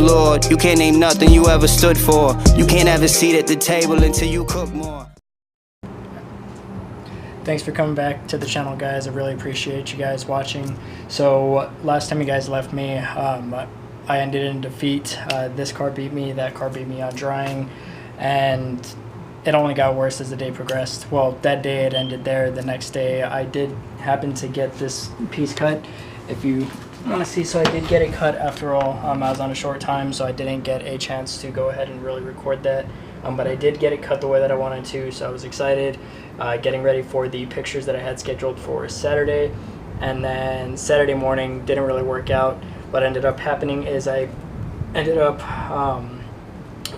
Lord. You can't name nothing you ever stood for. You can't have a seat at the table until you cook more. Thanks for coming back to the channel, guys. I really appreciate you guys watching. So last time you guys left me, I ended in defeat. This car beat me, that car beat me on drying, and it only got worse as the day progressed. Well, that day it ended there. The next day I did happen to get this piece cut. If you want to see, so I did get it cut after all. I was on a short time, so I didn't get a chance to go ahead and really record that. But I did get it cut the way that I wanted to, so I was excited. Getting ready for the pictures that I had scheduled for Saturday. And then Saturday morning didn't really work out. What ended up happening is I ended up,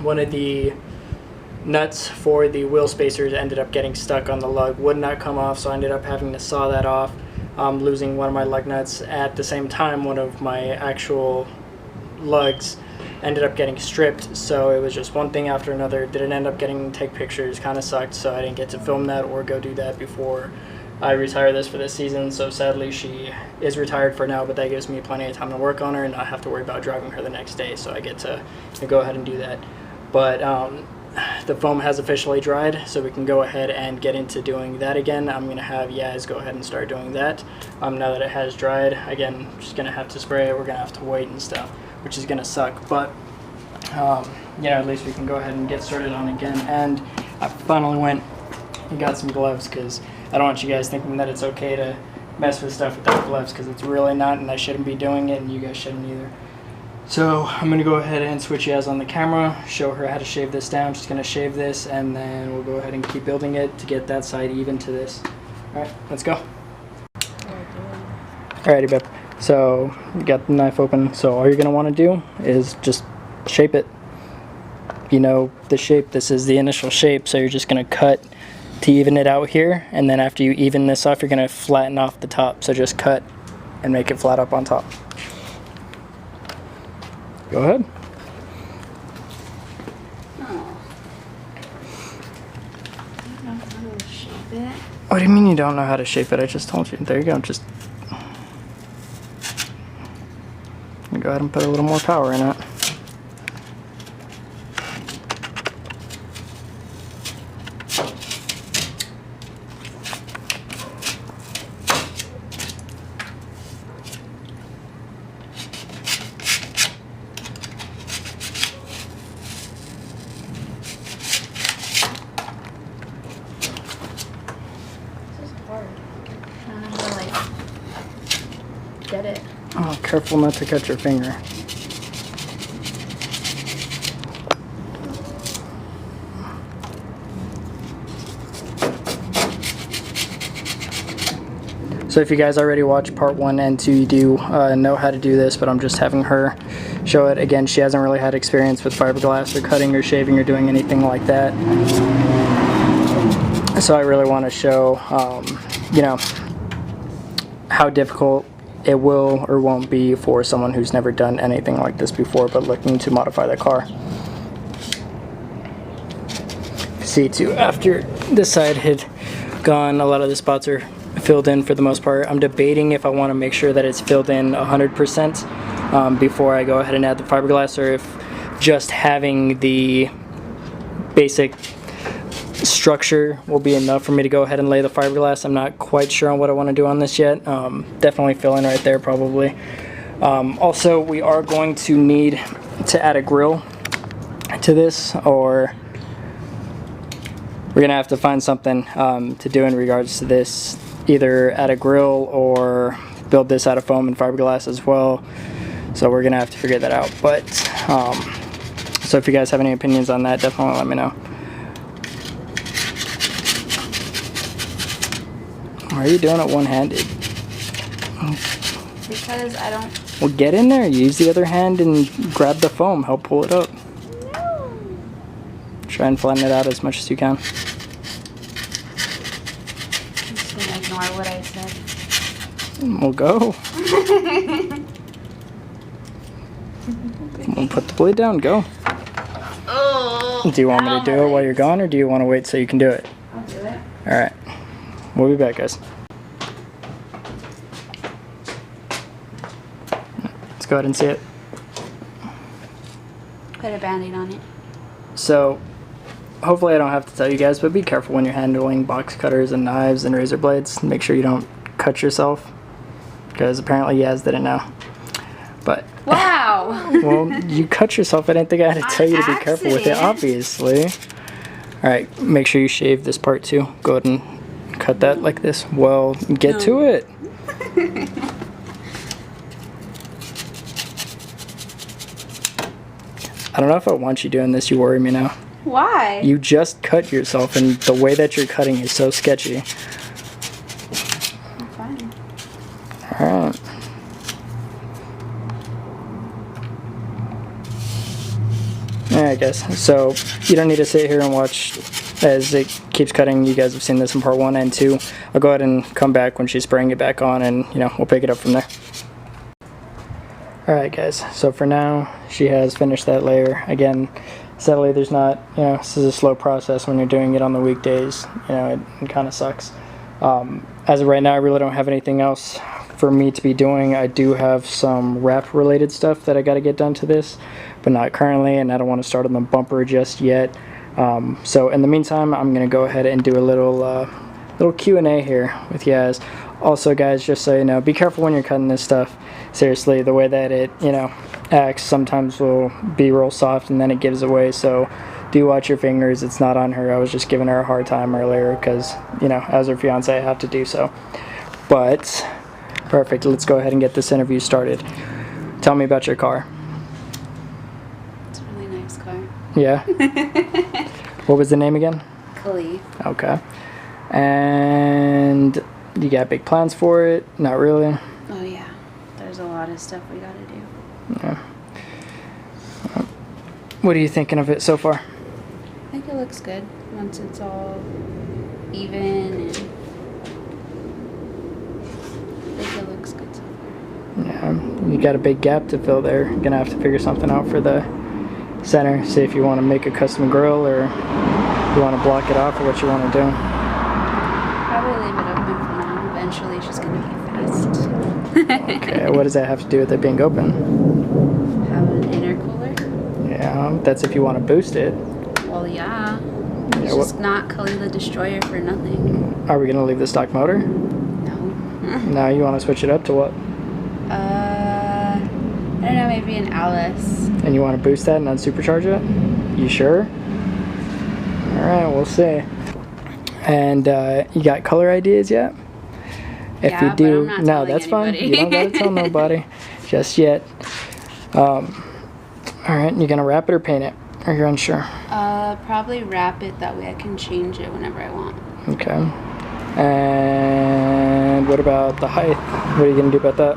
one of the nuts for the wheel spacers ended up getting stuck on the lug, would not come off, so I ended up having to saw that off, losing one of my lug nuts. At the same time, one of my actual lugs ended up getting stripped, so it was just one thing after another. Didn't end up getting to take pictures, kind of sucked, so I didn't get to film that or go do that before I retire this for this season. So sadly she is retired for now, but that gives me plenty of time to work on her and not have to worry about driving her the next day, so I get to go ahead and do that. But the foam has officially dried, so we can go ahead and get into doing that again. I'm gonna have Yaz go ahead and start doing that. Now that it has dried, again, just gonna have to spray it. We're gonna have to wait and stuff, which is gonna suck, but at least we can go ahead and get started on it again. And I finally went and got some gloves, because I don't want you guys thinking that it's okay to mess with stuff without gloves, because it's really not, and I shouldn't be doing it, and you guys shouldn't either. So I'm gonna go ahead and switch Yaz on the camera, show her how to shave this down. She's gonna shave this, and then we'll go ahead and keep building it to get that side even to this. All right, let's go. Alrighty, babe. So you got the knife open. So all you're gonna want to do is just shape it. You know the shape. This is the initial shape. So you're just gonna cut to even it out here, and then after you even this off, you're gonna flatten off the top. So just cut and make it flat up on top. Go ahead. Oh. I don't know how to shape it. What do you mean you don't know how to shape it? I just told you. There you go. Just go ahead and put a little more power in it. Get it. Oh, careful not to cut your finger. So if you guys already watched part 1 and 2, you do know how to do this, but I'm just having her show it. Again, she hasn't really had experience with fiberglass or cutting or shaving or doing anything like that. So I really want to show, how difficult it will or won't be for someone who's never done anything like this before but looking to modify their car. See too, after this side had gone, a lot of the spots are filled in for the most part. I'm debating if I want to make sure that it's filled in 100% before I go ahead and add the fiberglass, or if just having the basic structure will be enough for me to go ahead and lay the fiberglass. I'm not quite sure on what I want to do on this yet. Definitely fill in right there probably. Also, we are going to need to add a grill to this, or we're gonna have to find something to do in regards to this. Either add a grill or build this out of foam and fiberglass as well. So we're gonna have to figure that out. But so if you guys have any opinions on that, definitely let me know. Why are you doing it one-handed? Because I don't... Well, get in there. Use the other hand and grab the foam. Help pull it up. No. Try and flatten it out as much as you can. I'm just going to ignore what I said. We'll go. We'll put the blade down. Go. Oh, do you want me to do it while you're gone, or do you want to wait so you can do it? I'll do it. Alright. We'll be back, guys. Let's go ahead and see it. Put a Band-Aid on it. So, hopefully I don't have to tell you guys, but be careful when you're handling box cutters and knives and razor blades. Make sure you don't cut yourself, because apparently Yaz didn't know. But Wow! well, you cut yourself. I didn't think I had to tell you to be careful with it, obviously. Alright, make sure you shave this part too. Go ahead and cut that like this. Well, get to it. I don't know if I want you doing this. You worry me now. Why? You just cut yourself, and the way that you're cutting is so sketchy. I'm fine. Alright. Alright guys, so you don't need to sit here and watch as it keeps cutting. You guys have seen this in part 1 and 2. I'll go ahead and come back when she's spraying it back on, and we'll pick it up from there. Alright guys, so for now she has finished that layer. Again, sadly there's not, this is a slow process when you're doing it on the weekdays. It kind of sucks. As of right now, I really don't have anything else for me to be doing. I do have some wrap related stuff that I got to get done to this, but not currently, and I don't want to start on the bumper just yet. So in the meantime, I'm going to go ahead and do a little Q&A here with Yaz. Also guys, just so you know, be careful when you're cutting this stuff. Seriously, the way that it, acts sometimes will be real soft and then it gives away, so do watch your fingers. It's not on her. I was just giving her a hard time earlier because, as her fiance, I have to do so. But, perfect. Let's go ahead and get this interview started. Tell me about your car. It's a really nice car. Yeah? What was the name again? Khalif. Okay. And you got big plans for it? Not really? Oh yeah. There's a lot of stuff we gotta do. Yeah. What are you thinking of it so far? I think it looks good once it's all even, and I think it looks good so far. Yeah, you got a big gap to fill there. You're gonna have to figure something out for the center. See if you want to make a custom grill or you want to block it off, or what you want to do. Probably leave it open for now. Eventually she's gonna be fast. Okay, what does that have to do with it being open? Have an intercooler? Yeah, that's if you want to boost it. Well, yeah. It's Yeah, just not Khalil the Destroyer for nothing. Are we gonna leave the stock motor? No. No, you want to switch it up to what? I don't know, maybe an Alice. And you want to boost that and then supercharge it? You sure? Alright, we'll see. And you got color ideas yet? If Yeah, you do, but I'm not no, telling that's fine. anybody. You don't gotta tell nobody just yet. Alright, you gonna wrap it or paint it? Or you're unsure? Probably wrap it, that way I can change it whenever I want. Okay. And what about the height? What are you gonna do about that?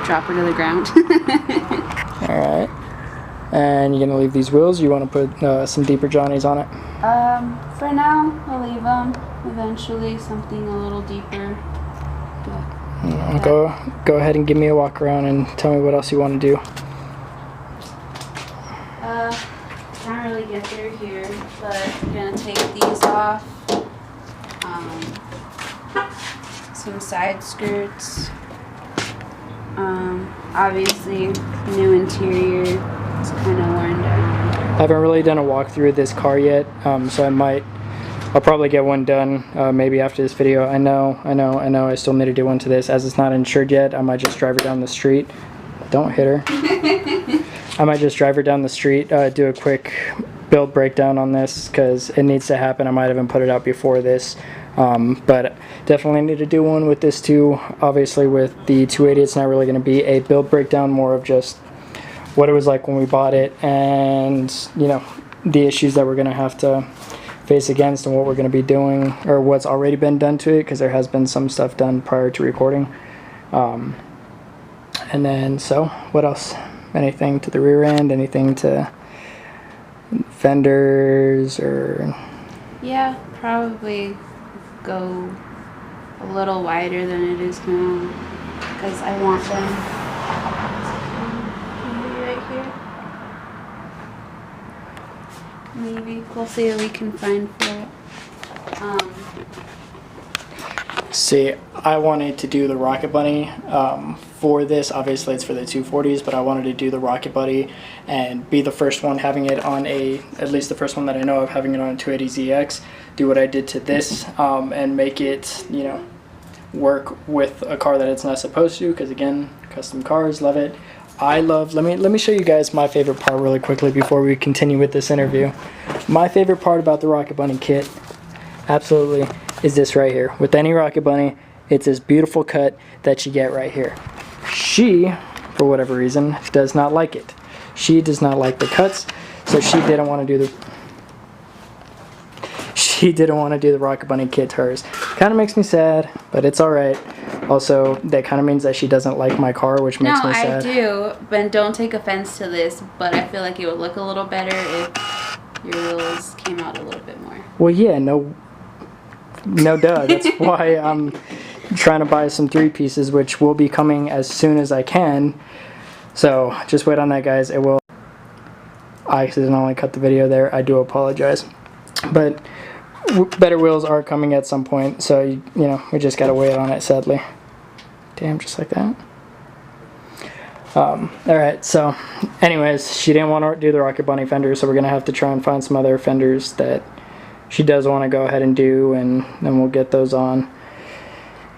Drop her to the ground. Alright. And you're gonna leave these wheels? You want to put some deeper johnnies on it? For now, I'll leave them. Eventually, something a little deeper. But Go ahead and give me a walk around and tell me what else you want to do. Can't really get there here, but I'm gonna take these off. Some side skirts. Obviously, new interior. It's kind of worn down. I haven't really done a walkthrough of this car yet, so I'll probably get one done maybe after this video. I know, I still need to do one to this. As it's not insured yet, I might just drive her down the street. Don't hit her. I might just drive her down the street, do a quick build breakdown on this, because it needs to happen. I might even put it out before this. But definitely need to do one with this too. Obviously with the 280, it's not really going to be a build breakdown, more of just what it was like when we bought it, and the issues that we're going to have to face against, and what we're going to be doing, or what's already been done to it, because there has been some stuff done prior to recording. And then, so what else? Anything to the rear end? Anything to fenders? Or Yeah, probably go a little wider than it is now, because I want them maybe right here. Maybe we'll see what we can find for it. See, I wanted to do the Rocket Bunny for this. Obviously, it's for the 240s, but I wanted to do the Rocket Bunny and be the first one having it on at least the first one that I know of having it on a 280ZX. Do what I did to this and make it, you know, work with a car that it's not supposed to. Because again, custom cars, love it. Let me show you guys my favorite part really quickly before we continue with this interview. My favorite part about the Rocket Bunny kit, absolutely, is this right here. With any Rocket Bunny, it's this beautiful cut that you get right here. She, for whatever reason, does not like it. She does not like the cuts, so she didn't want to do the Rocket Bunny kit to hers. Kind of makes me sad, but it's alright. Also, that kind of means that she doesn't like my car, which makes me sad. No, I do, but don't take offense to this, but I feel like it would look a little better if your wheels came out a little bit more. Well, yeah, no duh. That's why I'm trying to buy some 3 pieces, which will be coming as soon as I can. So just wait on that, guys. It will. I accidentally cut the video there. I do apologize. But better wheels are coming at some point, so you know, we just gotta wait on it, sadly. Damn, just like that. Alright, so anyways, she didn't want to do the Rocket Bunny fender, so we're gonna have to try and find some other fenders that she does want to go ahead and do, and then we'll get those on.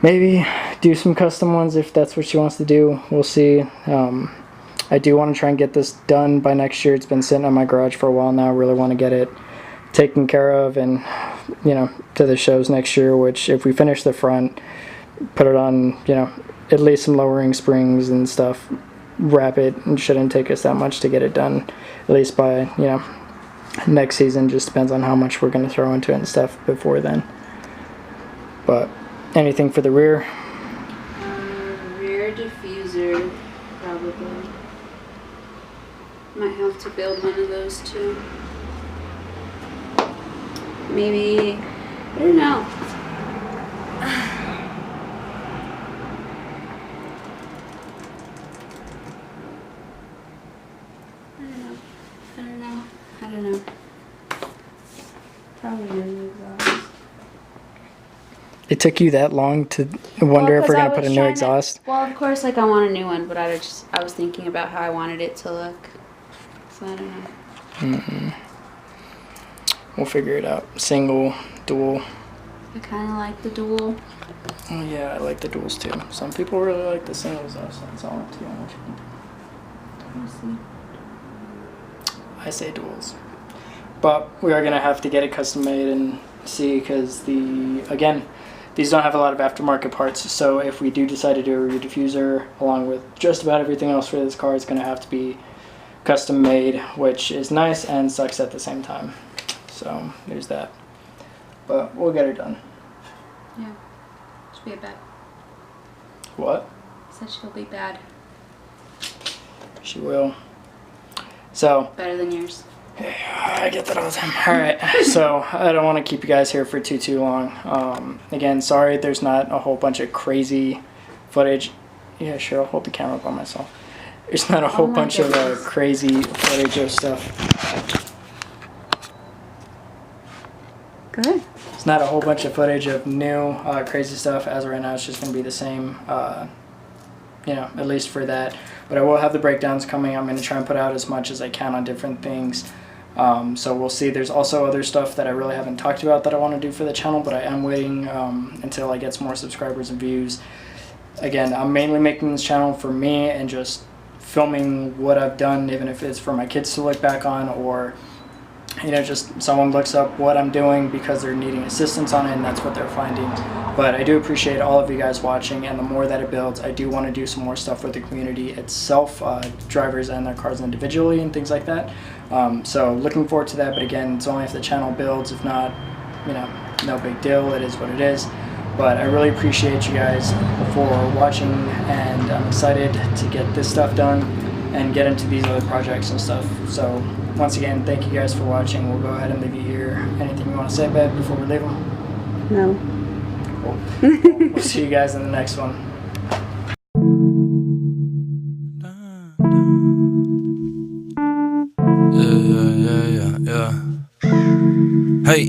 Maybe do some custom ones if that's what she wants to do. We'll see. I do want to try and get this done by next year. It's been sitting in my garage for a while now. I really want to get it taken care of and, you know, to the shows next year, which if we finish the front, put it on, you know, at least some lowering springs and stuff, wrap it, and shouldn't take us that much to get it done, at least by, you know, next season. Just depends on how much we're going to throw into it and stuff before then. But anything for the rear? Rear diffuser, probably. Might have to build one of those too. Maybe, I don't know. I don't know. Probably new exhaust. It took you that long to wonder if we're going to put a new exhaust? Well, of course, like, I want a new one, but I was thinking about how I wanted it to look. So I don't know. We'll figure it out. Single, dual. I kind of like the dual. Oh yeah, I like the duals too. Some people really like the singles though, so it's all up to you on what you can do. I say duals. But we are going to have to get it custom made and see, because again, these don't have a lot of aftermarket parts, so if we do decide to do a rear diffuser along with just about everything else for this car, it's going to have to be custom made, which is nice and sucks at the same time. So there's that. But we'll get it done. Yeah. She'll be bad. What? Said she'll be bad. She will. So. Better than yours. I get that all the time. Alright, so I don't want to keep you guys here for too long. Again, sorry there's not a whole bunch of crazy footage. Yeah, sure, I'll hold the camera by myself. There's not a whole bunch of crazy footage of stuff. Good. It's not a whole bunch of footage of new crazy stuff. As of right now, it's just going to be the same, you know, at least for that. But I will have the breakdowns coming. I'm going to try and put out as much as I can on different things. So we'll see. There's also other stuff that I really haven't talked about that I want to do for the channel, but I am waiting until I get some more subscribers and views. Again, I'm mainly making this channel for me and just filming what I've done, even if it's for my kids to look back on, or, you know, just someone looks up what I'm doing because they're needing assistance on it and that's what they're finding. But I do appreciate all of you guys watching, and the more that it builds, I do want to do some more stuff with the community itself, drivers and their cars individually and things like that. So looking forward to that, but again, it's only if the channel builds. If not, you know, no big deal. It is what it is. But I really appreciate you guys for watching, and I'm excited to get this stuff done and get into these other projects and stuff. So once again, thank you guys for watching. We'll go ahead and leave you here. Anything you want to say, babe, before we leave them? No. Cool. We'll see you guys in the next one. Hey,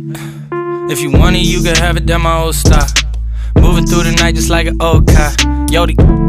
if you want it, you can have it, that my old style. Moving through the night just like an old car. Yodi,